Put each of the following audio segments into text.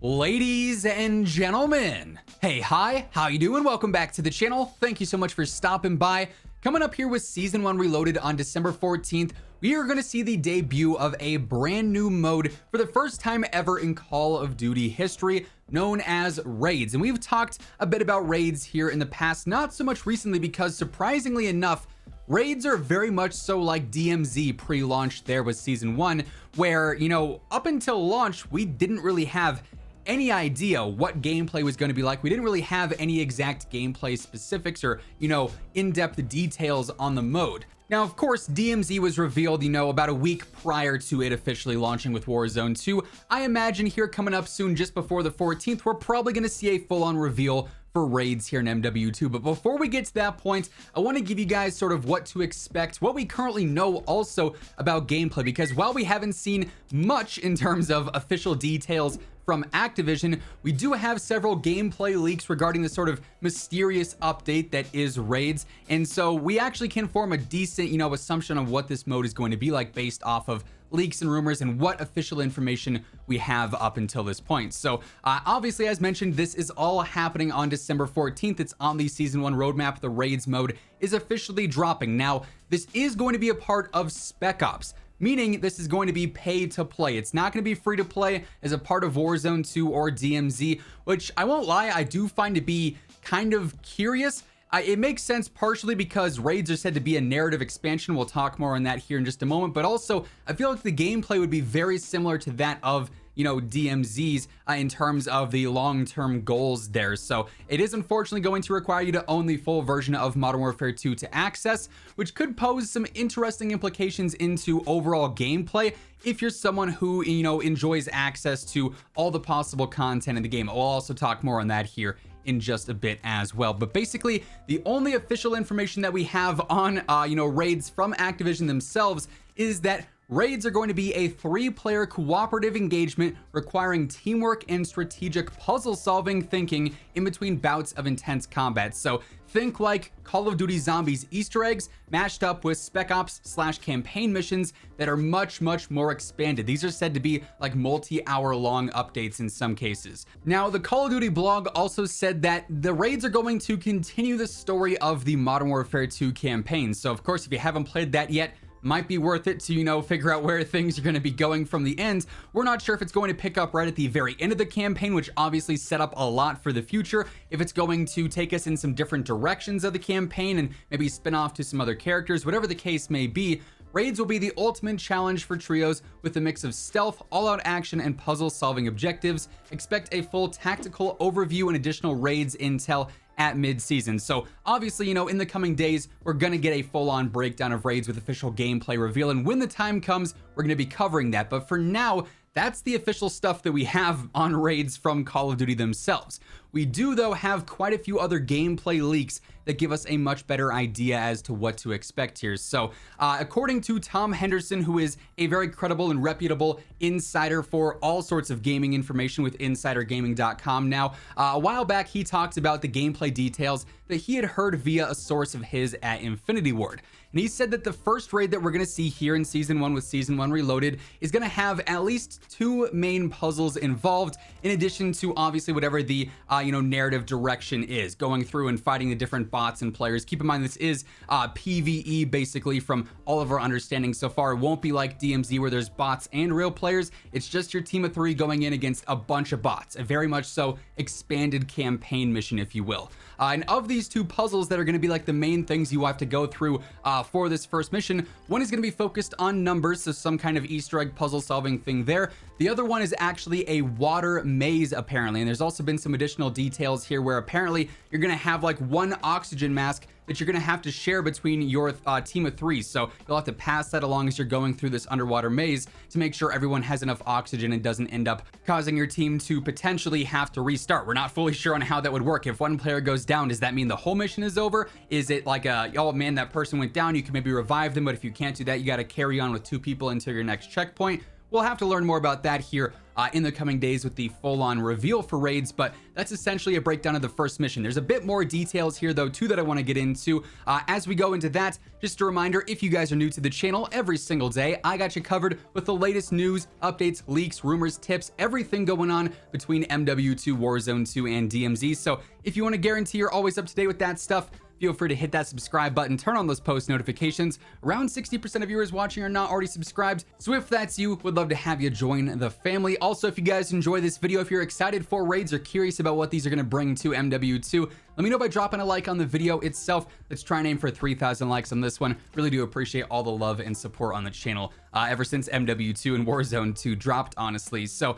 Ladies and gentlemen, hey, hi, how you doing? Welcome back to the channel. Thank you so much for stopping by. Coming up here with Season 1 Reloaded on December 14th, we are going to see the debut of a brand new mode for the first time ever in Call of Duty history, known as Raids. And we've talked a bit about Raids here in the past, not so much recently because surprisingly enough, Raids are very much so like DMZ pre-launch there with Season 1, where, you know, up until launch, we didn't really have any idea what gameplay was going to be like. We didn't really have any exact gameplay specifics or, you know, in-depth details on the mode. Now, of course, DMZ was revealed, you know, about a week prior to it officially launching with Warzone 2. I imagine here coming up soon, just before the 14th, we're probably going to see a full-on reveal for Raids here in MW2. But before we get to that point, I want to give you guys sort of what to expect, what we currently know also about gameplay, because while we haven't seen much in terms of official details from Activision, we do have several gameplay leaks regarding the sort of mysterious update that is Raids. And so we actually can form a decent, you know, assumption of what this mode is going to be like based off of leaks and rumors and what official information we have up until this point. So obviously, as mentioned, this is all happening on December 14th. It's on the Season 1 roadmap. The Raids mode is officially dropping. Now, this is going to be a part of Spec Ops, meaning this is going to be pay to play. It's not going to be free to play as a part of Warzone 2 or DMZ, which I won't lie, I do find to be kind of curious. It makes sense partially because Raids are said to be a narrative expansion. We'll talk more on that here in just a moment, but also I feel like the gameplay would be very similar to that of, you know, DMZ's in terms of the long-term goals there. So it is unfortunately going to require you to own the full version of Modern Warfare 2 to access, which could pose some interesting implications into overall gameplay if you're someone who, you know, enjoys access to all the possible content in the game. I'll also talk more on that here in just a bit as well. But basically, the only official information that we have on, you know, Raids from Activision themselves is that Raids are going to be a 3-player cooperative engagement requiring teamwork and strategic puzzle-solving thinking in between bouts of intense combat. So think like Call of Duty Zombies Easter eggs mashed up with Spec Ops / campaign missions that are much more expanded. These are said to be like multi-hour long updates in some cases. Now, the Call of Duty blog also said that the Raids are going to continue the story of the Modern Warfare 2 campaign. So of course, if you haven't played that yet, might be worth it to, you know, figure out where things are going to be going from the end. We're not sure if it's going to pick up right at the very end of the campaign, which obviously set up a lot for the future. If it's going to take us in some different directions of the campaign and maybe spin off to some other characters, whatever the case may be, Raids will be the ultimate challenge for trios with a mix of stealth, all-out action, and puzzle-solving objectives. Expect a full tactical overview and additional Raids intel at mid-season. So obviously, you know, in the coming days, we're gonna get a full-on breakdown of Raids with official gameplay reveal, and when the time comes, we're gonna be covering that. But for now, that's the official stuff that we have on Raids from Call of Duty themselves. We do, though, have quite a few other gameplay leaks that give us a much better idea as to what to expect here. So according to Tom Henderson, who is a very credible and reputable insider for all sorts of gaming information with insidergaming.com now, a while back he talked about the gameplay details that he had heard via a source of his at Infinity Ward. And he said that the first raid that we're going to see here in Season 1 with Season 1 Reloaded is going to have at least 2 main puzzles involved, in addition to obviously whatever the you know, narrative direction is, going through and fighting the different bots and players. Keep in mind, this is PvE basically from all of our understanding so far. It won't be like DMZ where there's bots and real players. It's just your team of 3 going in against a bunch of bots. A very much so expanded campaign mission, if you will. And of these 2 puzzles that are going to be like the main things you have to go through for this first mission, one is going to be focused on numbers, so some kind of Easter egg puzzle solving thing there. The other one is actually a water maze, apparently, and there's also been some additional details here where apparently you're going to have like 1 oxygen mask that you're going to have to share between your team of 3. So you'll have to pass that along as you're going through this underwater maze to make sure everyone has enough oxygen and doesn't end up causing your team to potentially have to restart. We're not fully sure on how that would work. If one player goes down, does that mean the whole mission is over? Is it like oh man, that person went down, you can maybe revive them, but if you can't do that, you got to carry on with 2 people until your next checkpoint? we'll have to learn more about that here in the coming days with the full-on reveal for raids, but that's essentially a breakdown of the first mission. There's a bit more details here though too that I want to get into as we go into that. Just a reminder, if you guys are new to the channel, every single day I got you covered with the latest news, updates, leaks, rumors, tips, everything going on between MW2, Warzone 2, and DMZ. So if you want to guarantee you're always up to date with that stuff, feel free to hit that subscribe button, turn on those post notifications. Around 60% of viewers watching are not already subscribed, so if that's you, would love to have you join the family. Also, if you guys enjoy this video, if you're excited for raids or curious about what these are going to bring to MW2, let me know by dropping a like on the video itself. Let's try and aim for 3,000 likes on this one. Really do appreciate all the love and support on the channel ever since MW2 and Warzone 2 dropped, honestly. So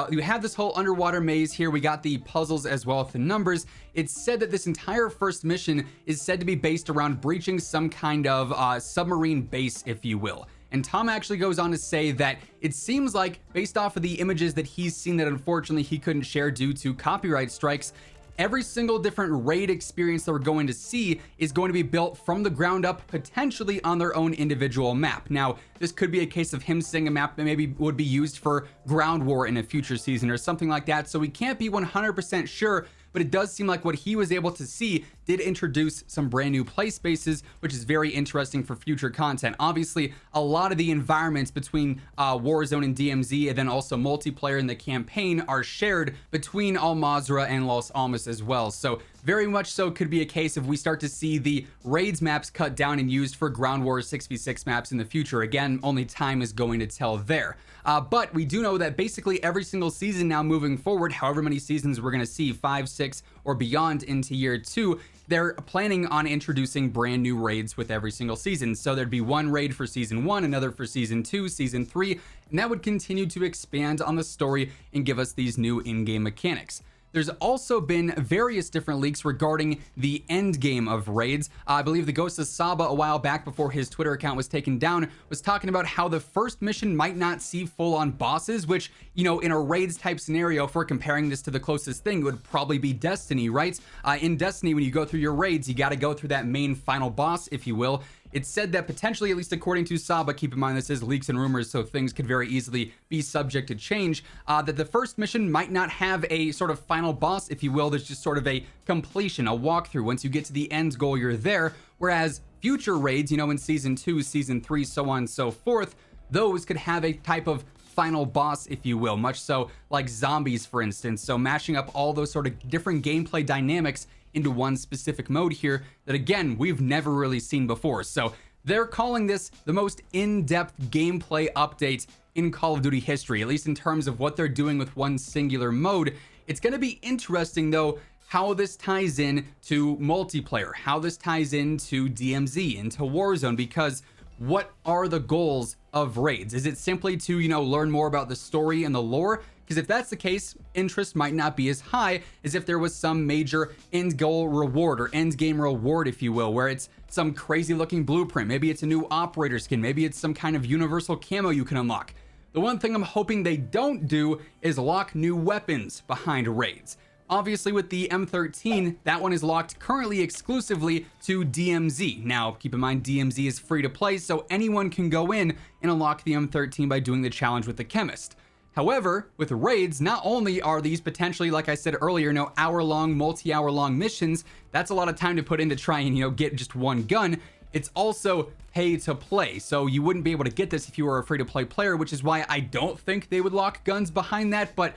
you have this whole underwater maze here. We got the puzzles as well with the numbers. It's said that this entire first mission is said to be based around breaching some kind of submarine base, if you will. And Tom actually goes on to say that it seems like, based off of the images that he's seen that unfortunately he couldn't share due to copyright strikes, every single different raid experience that we're going to see is going to be built from the ground up, potentially on their own individual map. Now, this could be a case of him seeing a map that maybe would be used for ground war in a future season or something like that. So we can't be 100% sure, but it does seem like what he was able to see did introduce some brand new play spaces, which is very interesting for future content. Obviously, a lot of the environments between Warzone and DMZ, and then also multiplayer in the campaign, are shared between Al Mazrah and Los Alamos as well. So very much so could be a case if we start to see the raids maps cut down and used for ground war 6v6 maps in the future. Again, only time is going to tell there. But we do know that basically every single season now moving forward, however many seasons we're going to see, 5, 6, or beyond into year 2, they're planning on introducing brand new raids with every single season. So there'd be one raid for season 1, another for season 2, season 3, and that would continue to expand on the story and give us these new in-game mechanics. There's also been various different leaks regarding the end game of raids. I believe the Ghost of Saba a while back, before his Twitter account was taken down, was talking about how the first mission might not see full-on bosses, which, you know, in a raids type scenario, if we're comparing this to the closest thing, would probably be Destiny, right? In Destiny, when you go through your raids, you got to go through that main final boss, if you will. It's said that potentially, at least according to Saba, keep in mind this is leaks and rumors, so things could very easily be subject to change, that the first mission might not have a sort of final boss, if you will. There's just sort of a completion, a walkthrough. Once you get to the end goal, you're there. Whereas future raids, you know, in season 2, season 3, so on and so forth, those could have a type of final boss, if you will, much so like zombies, for instance. So mashing up all those sort of different gameplay dynamics into one specific mode here that, again, we've never really seen before. So they're calling this the most in-depth gameplay update in Call of Duty history, at least in terms of what they're doing with one singular mode. It's going to be interesting, though, how this ties in to multiplayer, how this ties into DMZ, into Warzone, because what are the goals of raids? Is it simply to, you know, learn more about the story and the lore? Because if that's the case, interest might not be as high as if there was some major end goal reward, or end game reward, if you will, where it's some crazy looking blueprint. Maybe it's a new operator skin. Maybe it's some kind of universal camo you can unlock. The one thing I'm hoping they don't do is lock new weapons behind raids. Obviously, with the M13, that one is locked currently exclusively to DMZ. Now, keep in mind, DMZ is free to play, so anyone can go in and unlock the M13 by doing the challenge with the chemist. However, with raids, not only are these potentially, like I said earlier, hour-long, multi-hour-long missions, that's a lot of time to put in to try and, you know, get just one gun. It's also pay to play, so you wouldn't be able to get this if you were a free-to-play player, which is why I don't think they would lock guns behind that, but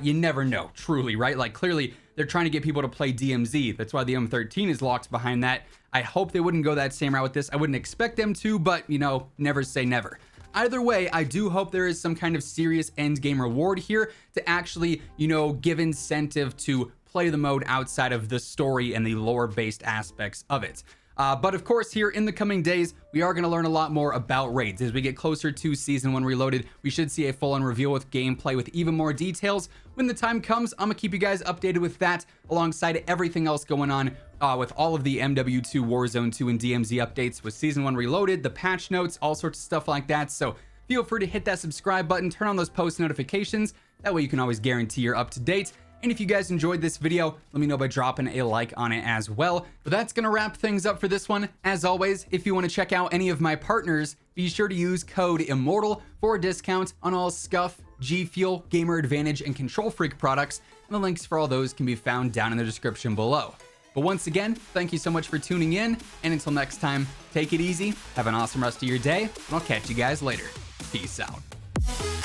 you never know, truly, right? Like, clearly, they're trying to get people to play DMZ. That's why the M13 is locked behind that. I hope they wouldn't go that same route with this. I wouldn't expect them to, but, you know, never say never. Either way, I do hope there is some kind of serious end game reward here to actually, you know, give incentive to play the mode outside of the story and the lore-based aspects of it. But of course, here in the coming days, we are going to learn a lot more about raids. As we get closer to Season 1 Reloaded, we should see a full-on reveal with gameplay with even more details. When the time comes, I'm going to keep you guys updated with that, alongside everything else going on with all of the MW2, Warzone 2, and DMZ updates with Season 1 Reloaded, the patch notes, all sorts of stuff like that. So feel free to hit that subscribe button, turn on those post notifications. That way you can always guarantee you're up to date. And if you guys enjoyed this video, let me know by dropping a like on it as well. But that's going to wrap things up for this one. As always, if you want to check out any of my partners, be sure to use code IMMORTAL for a discount on all Scuff, G Fuel, Gamer Advantage, and Control Freak products, and the links for all those can be found down in the description below. But once again, thank you so much for tuning in, and until next time, take it easy, have an awesome rest of your day, and I'll catch you guys later. Peace out.